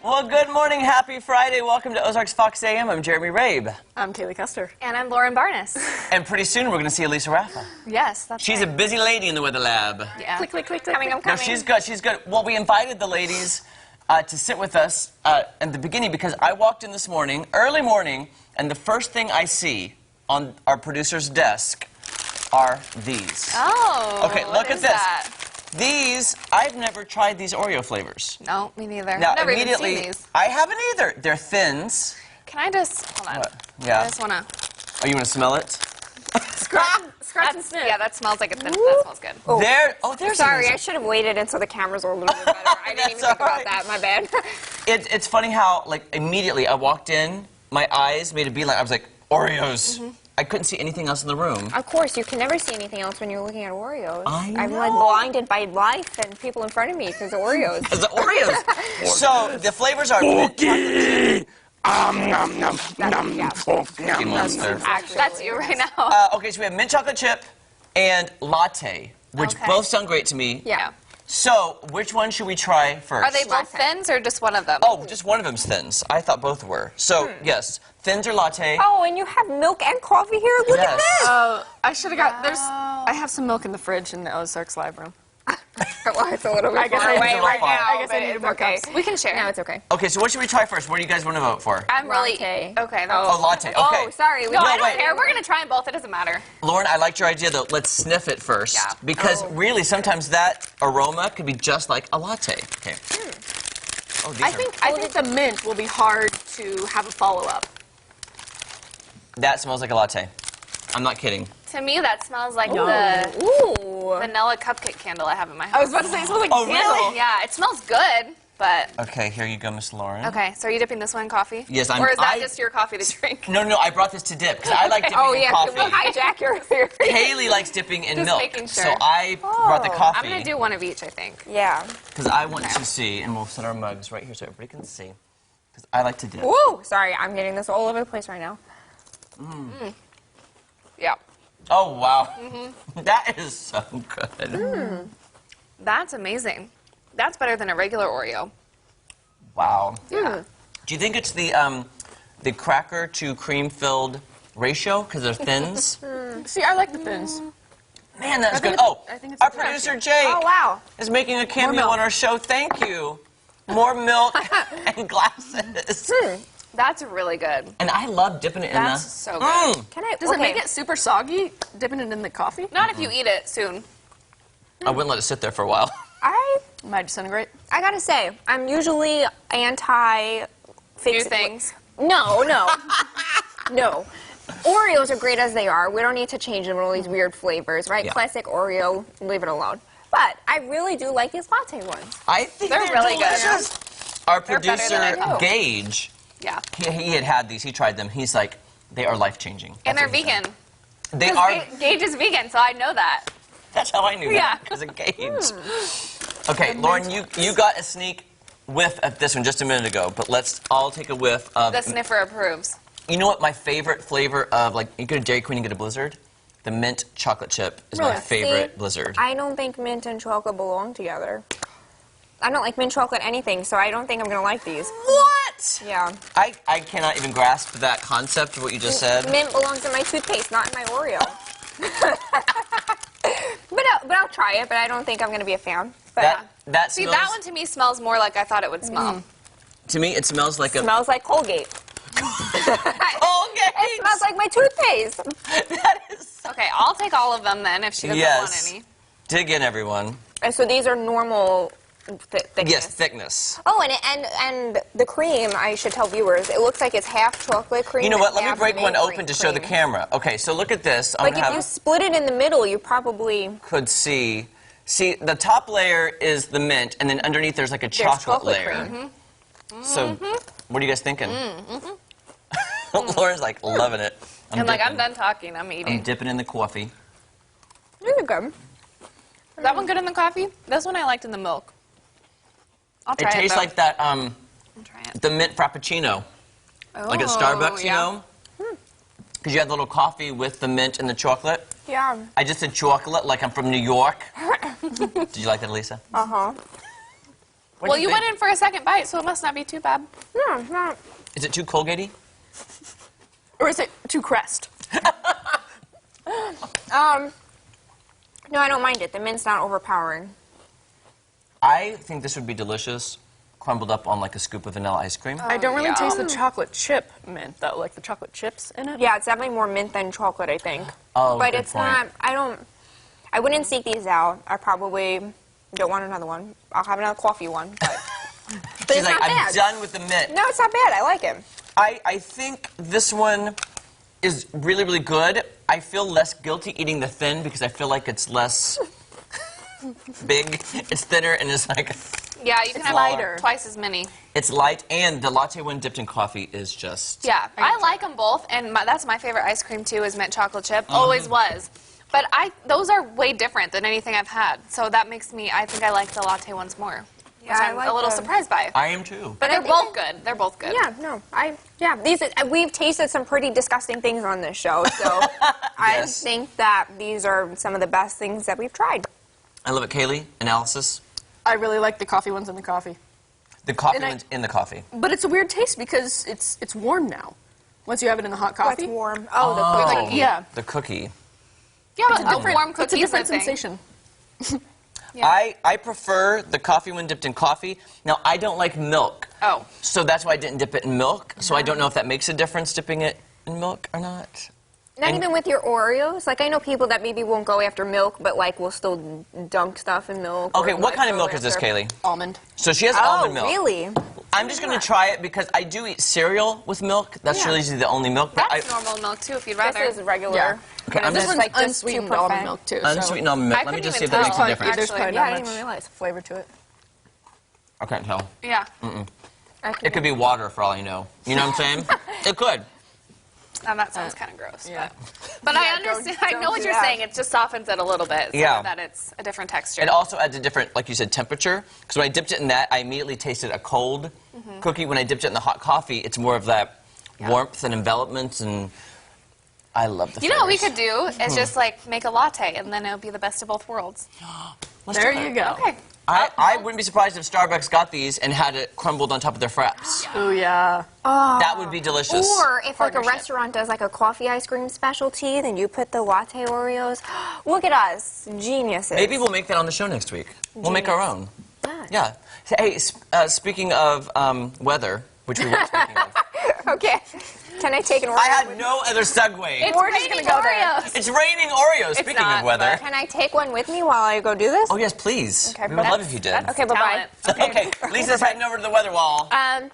Well, good morning. Happy Friday. Welcome to Ozarks Fox AM. I'm Jeremy Rabe. I'm Kaylee Custer. And I'm Lauren Barnes. And pretty soon we're going to see Elisa Raffa. Yes, that's She's right. a busy lady in the weather lab. Yeah. Click, click, click, click. Coming, I'm No, coming. she's good. Well, we invited the ladies to sit with us at the beginning because I walked in this morning, early morning, and the first thing I see on our producer's desk are these. Oh, Okay, what look at is this. that? These, I've never tried these Oreo flavors. No, me neither. Now, Never even immediately, seen these. I haven't either. They're Thins. Can I just, hold on. What? Yeah. I just want to Oh, you want to smell it? Scratch and sniff. Yeah, that smells like a thin. That smells good. Oh. There's Sorry, an- I should have waited until the cameras were a little bit better. I didn't even That's think all about right. that. My bad. It's funny how, like, immediately I walked in, my eyes made a beeline. I was like, Oreos. I couldn't see anything else in the room. Of course, you can never see anything else when you're looking at Oreos. I I'm know. like blinded by life and people in front of me because of Oreos. It's the Oreos. So the flavors are mint chocolate. Cookie Monster. Actually, That's you right now. Okay, so we have mint chocolate chip and latte, which Okay. both sound great to me. Yeah. So which one should we try first? Are they both Latte. thins or just one of them? Oh, just one of them's Thins. I thought both were. So, yes, Thins or latte. Oh, and you have milk and coffee here? Look Yes. at this! Oh, I should have got, I have some milk in the fridge in the Ozarks live room. Well, it's a little bit I guess far I away need to right go now. far. I guess I but needed it's more okay. cups. We can share. No, it's okay. Okay, so what should we try first? What do you guys want to vote for? I'm really... Latte. Okay. Oh, latte. Okay. Oh, sorry. No, I wait. don't care. We're going to try them both. It doesn't matter. Lauren, I liked your idea, though. Let's sniff it first. Yeah. Because really, sometimes that aroma could be just like a latte. Okay. Oh, these I are... think the mint will be hard to have a follow-up. That smells like a latte. I'm not kidding. To me, that smells like the Ooh. vanilla cupcake candle I have in my I house. was about to say, it smells like Oh, candle. really? Yeah, it smells good, but... Okay, here you go, Miss Lauren. Okay, so are you dipping this one in coffee? Yes, Or is that just your coffee to drink? No, I brought this to dip, because I like dipping Oh, in yeah. coffee. We'll hijack your theory. Haley likes dipping in Just milk. making sure. So I brought the coffee. I'm going to do one of each, I think. Yeah. Because I want to see, and we'll set our mugs right here so everybody can see. Because I like to dip. Ooh. Sorry, I'm getting this all over the place right now. Yeah. Oh, wow. That is so good. That's amazing. That's better than a regular Oreo. Wow. Yeah. Do you think it's the cracker to cream-filled ratio? Because they're Thins? See, I like the thins. Man, that's good. think it's- Oh, I think it's our a cracker. producer, Jake, Oh, wow. is making a cameo milk. on our show. Thank you. More milk and glasses. That's really good. And I love dipping it in That's the... so good. Can I? Does it make it super soggy, dipping it in the coffee? Not if you eat it soon. I wouldn't let it sit there for a while. I Might disintegrate. gotta say, I'm usually anti New things. No. No. Oreos are great as they are. We don't need to change them with all these weird flavors, right? Yeah. Classic Oreo, leave it alone. But I really do like these latte ones. I think They're really good. delicious. Our They're better producer, than I thought. Gage, Yeah. he had these. He tried them. He's like, they are life-changing. And That's they're what he said. vegan. They 'Cause are... Gage is vegan, so I know that. That's how I knew Yeah. that, because of Gage. Okay, Lauren, you got a sneak whiff of this one just a minute ago, but let's all take a whiff of... The sniffer approves. You know what my favorite flavor of, like, you go to Dairy Queen and get a Blizzard? The mint chocolate chip is my Really? favorite See, Blizzard. I don't think mint and chocolate belong together. I don't like mint chocolate anything, so I don't think I'm gonna like these. What? Yeah. I cannot even grasp that concept of what you just said. Mint belongs in my toothpaste, not in my Oreo. but I'll try it, but I don't think I'm gonna be a fan. But That See, smells... that one to me smells more like I thought it would smell. To me, it smells like a... smells like Colgate. Colgate! It smells like my toothpaste. That is... Okay, I'll take all of them then if she doesn't Yes. want any. Dig in, everyone. And so these are normal thickness. Yes, thickness. Oh, and the cream, I should tell viewers, it looks like it's half chocolate cream. You know what? and Let me half break one mint open to show the cream. camera. Okay, so look at this. I'm Like gonna if you have... split it in the middle, you probably could see. See, the top layer is the mint, and then underneath there's like a chocolate layer. cream. So, what are you guys thinking? Lauren's like loving it. I'm like, I'm dipping. done talking. I'm I'm eating. dipping in the coffee. Really good. Is that one good in the coffee? This one I liked in the milk. I'll It try it. tastes though. like that, I'll try it. the mint frappuccino, like at Oh, Starbucks, you yeah. know? Because you had the little coffee with the mint and the chocolate. Yeah. I just said chocolate like I'm from New York. Did you like that, Lisa? Uh-huh. What Well, do you think? went in for a second bite, so it must not be too bad. No, it's not. Is it too Colgate-y? Or is it too Crest? No, I don't mind it. The mint's not overpowering. I think this would be delicious, crumbled up on like a scoop of vanilla ice cream. I don't really yeah. taste the chocolate chip mint, though, like the chocolate chips in it. Yeah, it's definitely more mint than chocolate, I think. Oh, but good it's point. not. I wouldn't seek these out. I probably don't want another one. I'll have another coffee one, but She's it's like, not I'm bad. done with the mint. No, it's not bad. I like it. I think this one is really, really good. I feel less guilty eating the thin because I feel like it's less big. It's thinner and it's like, Yeah, you can have lighter. twice as many. it's light. And the latte one dipped in coffee is just... Yeah, I like them both, and that's my favorite ice cream too. Is mint chocolate chip. Mm-hmm. Always was. But those are way different than anything I've had. So that makes me. I think I like the latte ones more. Yeah, which I I'm like a little the- surprised by. I am too. But I they're think both good. They're both good. Yeah, no, we've tasted some pretty disgusting things on this show, so I Yes. think that these are some of the best things that we've tried. I love it. Kaylee, analysis. I really like the coffee ones in the coffee. The coffee And I- one's in the coffee. But it's a weird taste because it's warm now. Once you have it in the hot What's coffee. warm? Oh, the cookie. Yeah. The cookie. Yeah, but a warm It's a cookie is different thing. sensation. Yeah. I prefer the coffee one dipped in coffee. Now, I don't like milk. Oh. So that's why I didn't dip it in milk. So I don't know if that makes a difference dipping it in milk or not. Not And- even with your Oreos. Like I know people that maybe won't go after milk, but like will still dunk stuff in milk. Okay, or, what like, kind of go milk is this, after- Kaylee? Almond. So she has Oh, almond milk. really? I'm just going to try it because I do eat cereal with milk. That's Yeah. really the only milk. But That's normal milk too, if you'd This rather. is regular. Yeah. Okay, I'm This just one's like just unsweetened too almond perfect. milk too. unsweetened almond milk. I Let me couldn't just see if even that makes tell. a difference. There's Actually, probably Yeah, I not didn't much even realize. flavor to it. I can't tell. Yeah. It could be water for all you know. You know what I'm saying? It could. That sounds kind of gross. Yeah. But I Yeah, understand. don't I know what do you're that. saying. It just softens it a little bit, so Yeah. that it's a different texture. It also adds a different, like you said, temperature. Because when I dipped it in that, I immediately tasted a cold cookie. When I dipped it in the hot coffee, it's more of that warmth and envelopment, and I love the You know what we flavors. could do is just like make a latte, and then it'll be the best of both worlds. Let's There do you it. go. Okay. I wouldn't be surprised if Starbucks got these and had it crumbled on top of their fraps. Oh yeah. That would be delicious. Or if like a Partnership. restaurant does like a coffee ice cream specialty, then you put the latte Oreos. Look at us, geniuses. Maybe we'll make that on the show next week. We'll make our own. Yeah. Yeah. Hey, speaking of weather, which we were speaking of, Okay. Can I take an Oreo? I had no other segue. We're just gonna go there. Oreos. It's raining Oreos. Speaking not, of weather. Can I take one with me while I go do this? Oh yes, please. Okay, we would love if you did. That's Okay, bye-bye. talent. Okay, Lisa's heading over to the weather wall. Yeah.